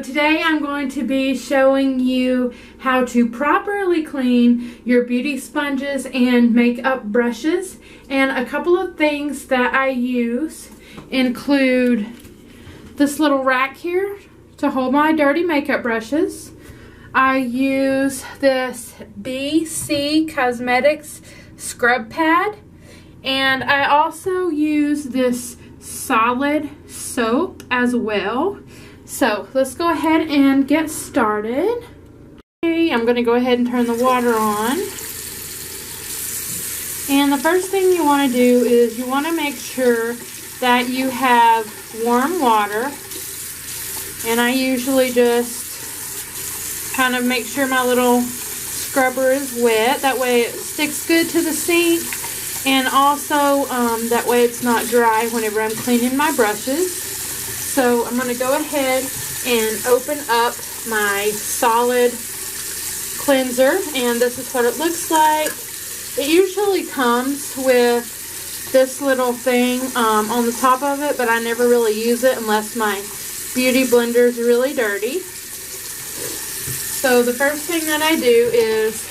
today I'm going to be showing you how to properly clean your beauty sponges and makeup brushes. And a couple of things that I use include this little rack here to hold my dirty makeup brushes. I use this BC Cosmetics scrub pad, and I also use this solid soap as well. So let's go ahead and get started. Okay, I'm going to go ahead and turn the water on. And the first thing you want to do is you want to make sure that you have warm water. And I usually just kind of make sure my little scrubber is wet. That way it sticks good to the sink. And also that way it's not dry whenever I'm cleaning my brushes. So I'm going to go ahead and open up my solid cleanser, and this is what it looks like. It usually comes with this little thing on the top of it, but I never really use it unless my beauty blender is really dirty. So the first thing that I do is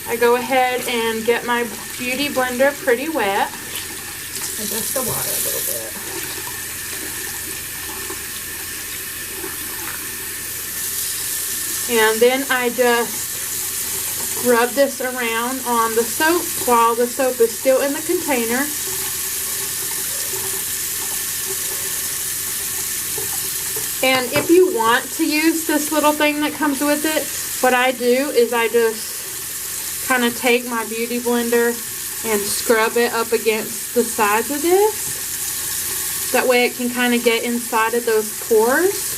I go ahead and get my beauty blender pretty wet. Adjust the water a little bit. And then I just rub this around on the soap while the soap is still in the container. And if you want to use this little thing that comes with it, what I do is I just kind of take my beauty blender and scrub it up against the sides of this. That way it can kind of get inside of those pores.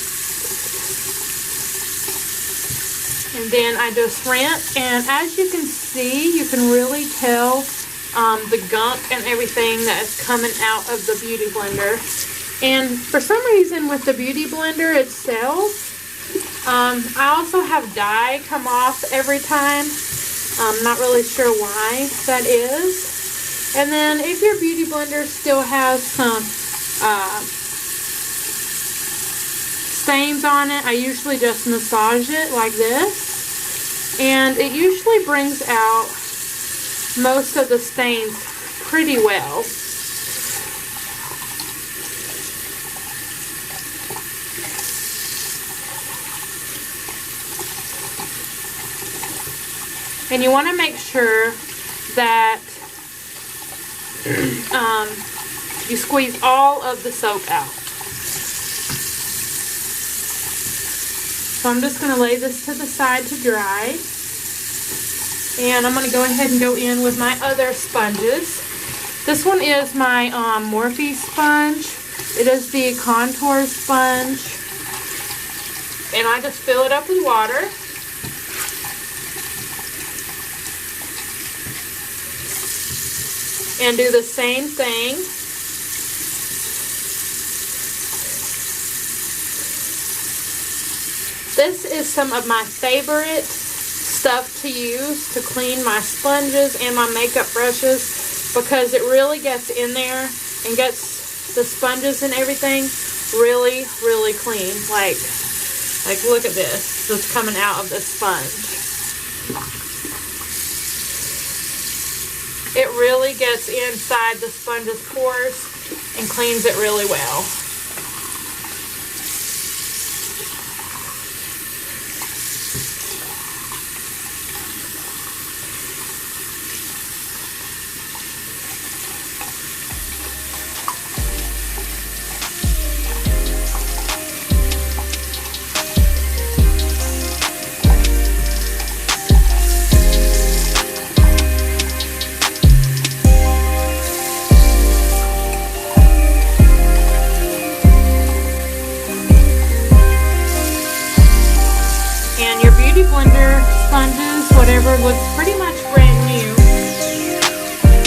And then I just rinse, and as you can see, you can really tell the gunk and everything that is coming out of the beauty blender. And for some reason with the beauty blender itself, I also have dye come off every time. I'm not really sure why that is. And then if your beauty blender still has some stains on it, I usually just massage it like this. And it usually brings out most of the stains pretty well. And you want to make sure that you squeeze all of the soap out. So I'm just going to lay this to the side to dry. And I'm going to go ahead and go in with my other sponges. This one is my Morphe sponge. It is the contour sponge. And I just fill it up with water. And do the same thing. This is some of my favorite stuff to use to clean my sponges and my makeup brushes, because it really gets in there and gets the sponges and everything really, really clean. Like look at this. That's coming out of the sponge. It really gets inside the sponge's pores and cleans it really well. Blender sponges, whatever, looks pretty much brand new.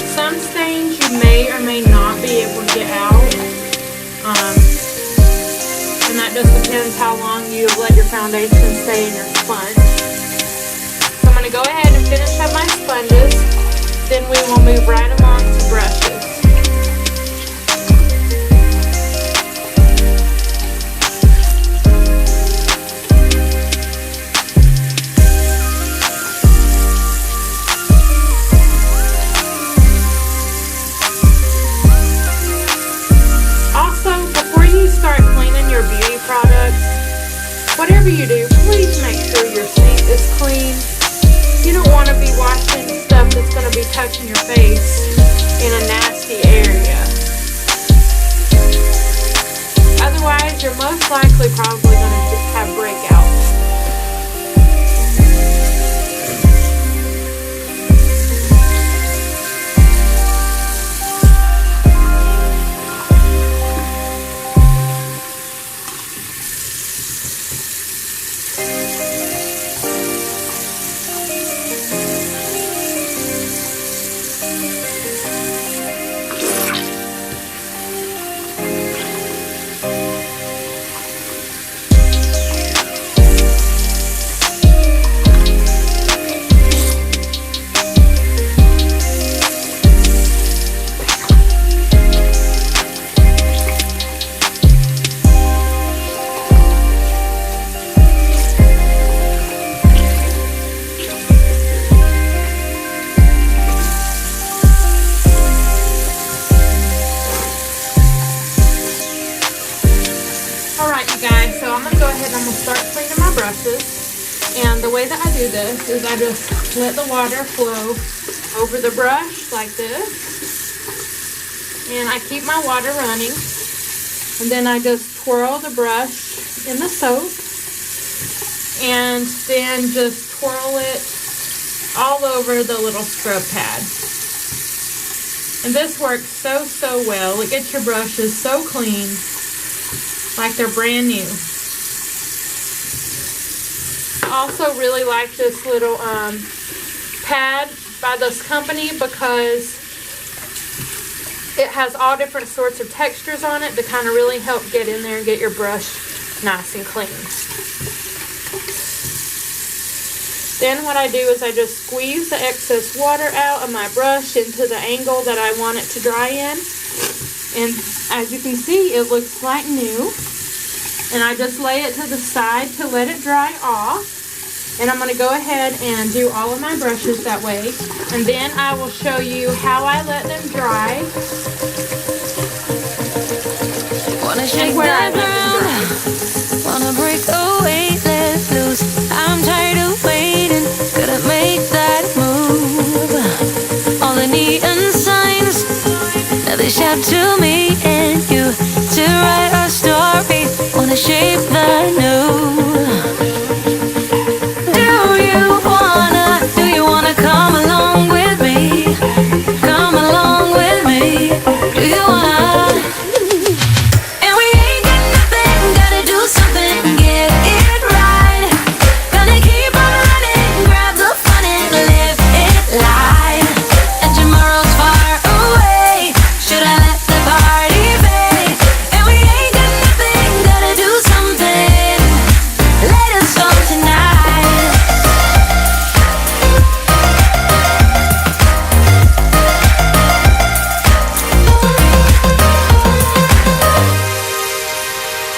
Some stains you may or may not be able to get out, and that just depends how long you've let your foundation stay in your sponge. So I'm going to go ahead and finish up my sponges, then we will move right along to brushes. And the way that I do this is I just let the water flow over the brush like this. And I keep my water running. And then I just twirl the brush in the soap. And then just twirl it all over the little scrub pad. And this works so well. It gets your brushes so clean, like they're brand new. I also really like this little pad by this company because it has all different sorts of textures on it to kind of really help get in there and get your brush nice and clean. Then what I do is I just squeeze the excess water out of my brush into the angle that I want it to dry in. And as you can see, it looks like new. And I just lay it to the side to let it dry off. And I'm going to go ahead and do all of my brushes that way. And then I will show you how I let them dry. Wanna shake that ground, wanna break away, let loose. I'm tired of waiting, gotta make that move. All the neon signs, now they shout to me and you to write our story. Wanna shape the new. Do you wanna come along with me? Come along with me. Do you wanna?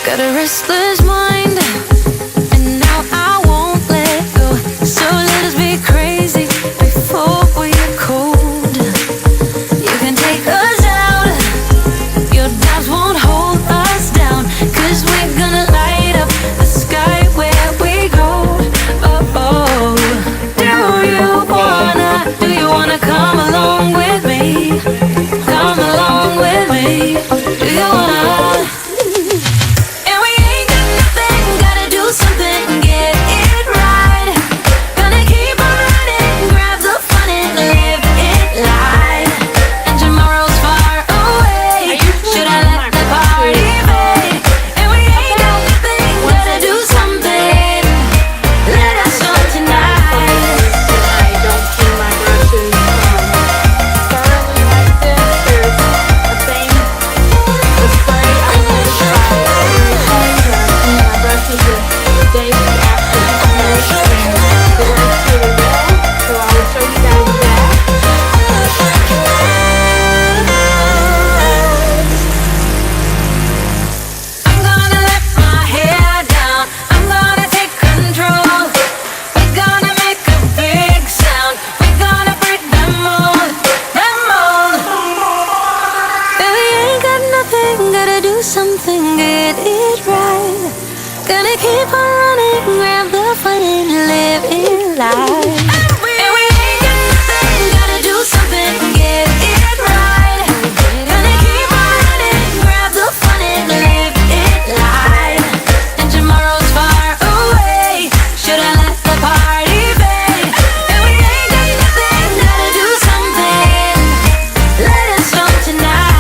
Got a restless mind, and now I won't let go. So let us be crazy before we're cold. You can take us out, your doubts won't hold us down, 'cause we're gonna light up the sky where we go. Oh, oh. Do you wanna come along with me? Come along with me. Do you wanna? Something, get it right. Gonna keep on running, grab the fun and live it life. And we ain't got nothing, gotta do something, get it right. Gonna keep on running, grab the fun and live it life. And tomorrow's far away, should I let the party fade? And we ain't got nothing, gotta do something, let it start tonight.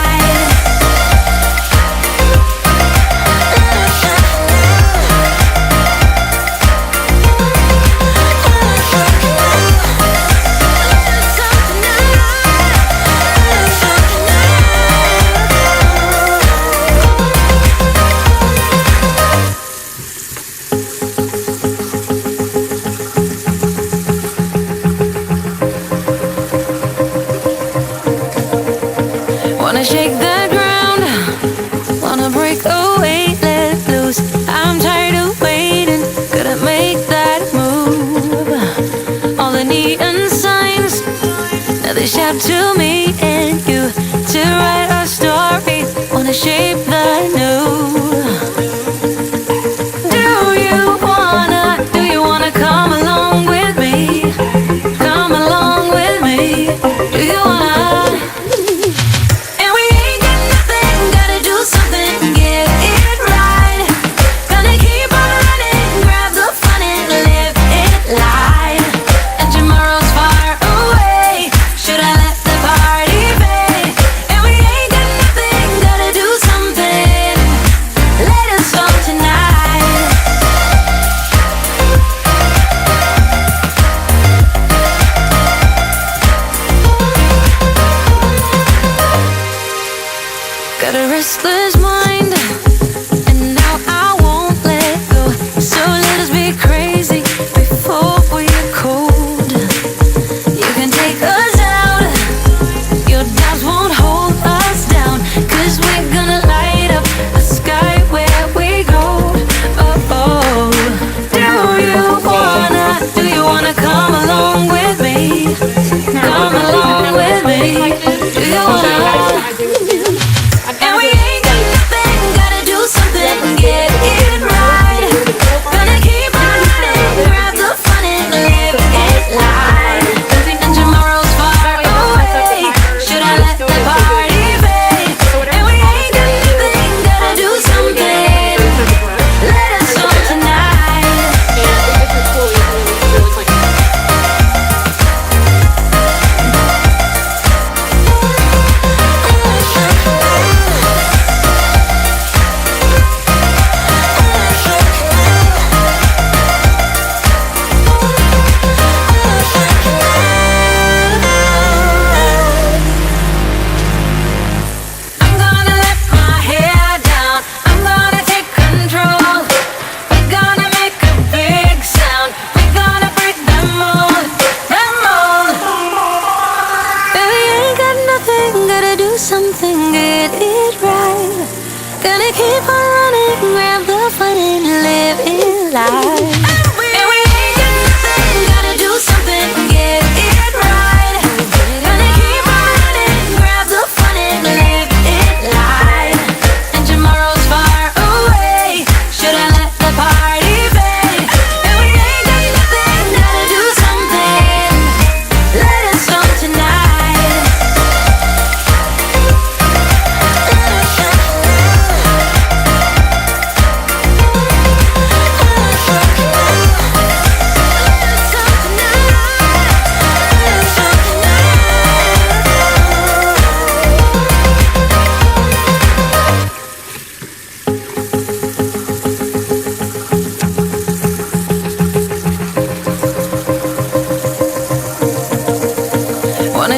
Wanna shake the ground, wanna break away, let loose. I'm tired of waiting, gotta make that move. All the neon signs, now they shout to me and you to write our story. Wanna shape the new. Do you wanna come along?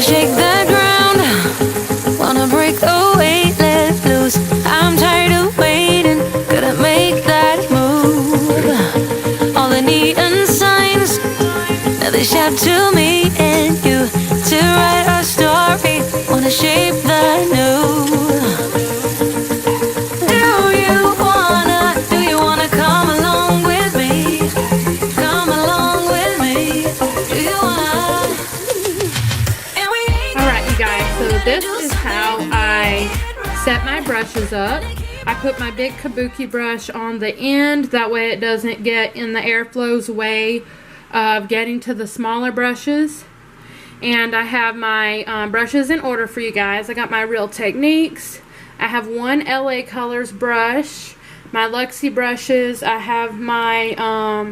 shake the ground, wanna break away, let loose. I'm tired of waiting, gotta make that move. All the neon signs, now they shout to me and you to write our story, wanna shape the new. Do you wanna come along with me? Come along with me. Do you wanna? Alright, you guys, so this is how I set my brushes up. I put my big kabuki brush on the end, that way it doesn't get in the airflow's way of getting to the smaller brushes. And I have my brushes in order for you guys. I got my Real Techniques. I have one LA Colors brush, my Luxie brushes. I have my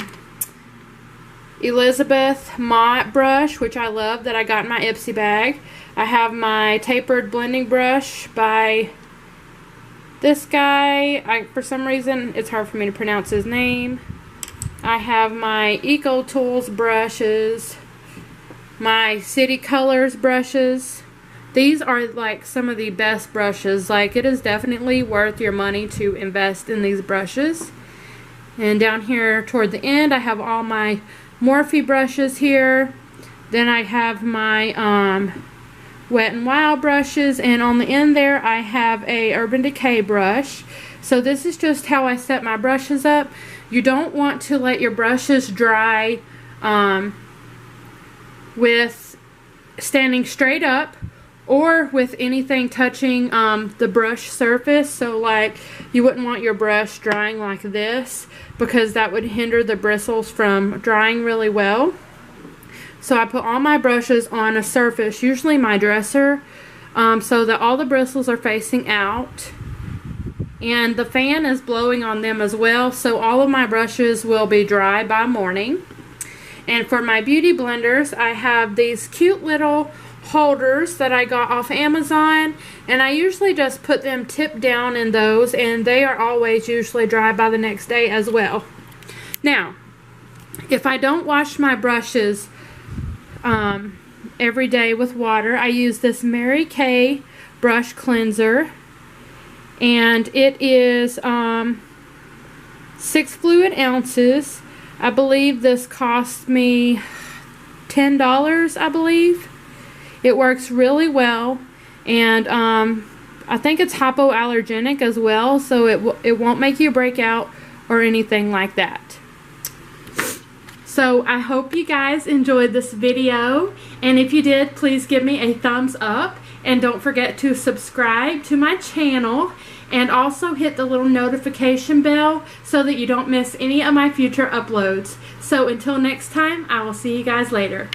Elizabeth Mott brush, which I love, that I got in my Ipsy bag. I have my tapered blending brush by this guy. For some reason, it's hard for me to pronounce his name. I have my Eco Tools brushes, my City Colors brushes. These are like some of the best brushes. Like, it is definitely worth your money to invest in these brushes. And down here toward the end, I have all my Morphe brushes here. Then I have my Wet n Wild brushes, and on the end there I have a Urban Decay brush. So this is just how I set my brushes up. You don't want to let your brushes dry with standing straight up or with anything touching the brush surface. So like, you wouldn't want your brush drying like this, because that would hinder the bristles from drying really well. So I put all my brushes on a surface, usually my dresser, so that all the bristles are facing out. And the fan is blowing on them as well, so all of my brushes will be dry by morning. And for my beauty blenders, I have these cute little holders that I got off Amazon, and I usually just put them tipped down in those, and they are always usually dry by the next day as well. Now, if I don't wash my brushes every day with water, I use this Mary Kay brush cleanser, and it is 6 fluid ounces. I believe this cost me $10, I believe. It works really well, and I think it's hypoallergenic as well, so it won't make you break out or anything like that. So I hope you guys enjoyed this video, and if you did, please give me a thumbs up, and don't forget to subscribe to my channel, and also hit the little notification bell so that you don't miss any of my future uploads. So until next time, I will see you guys later.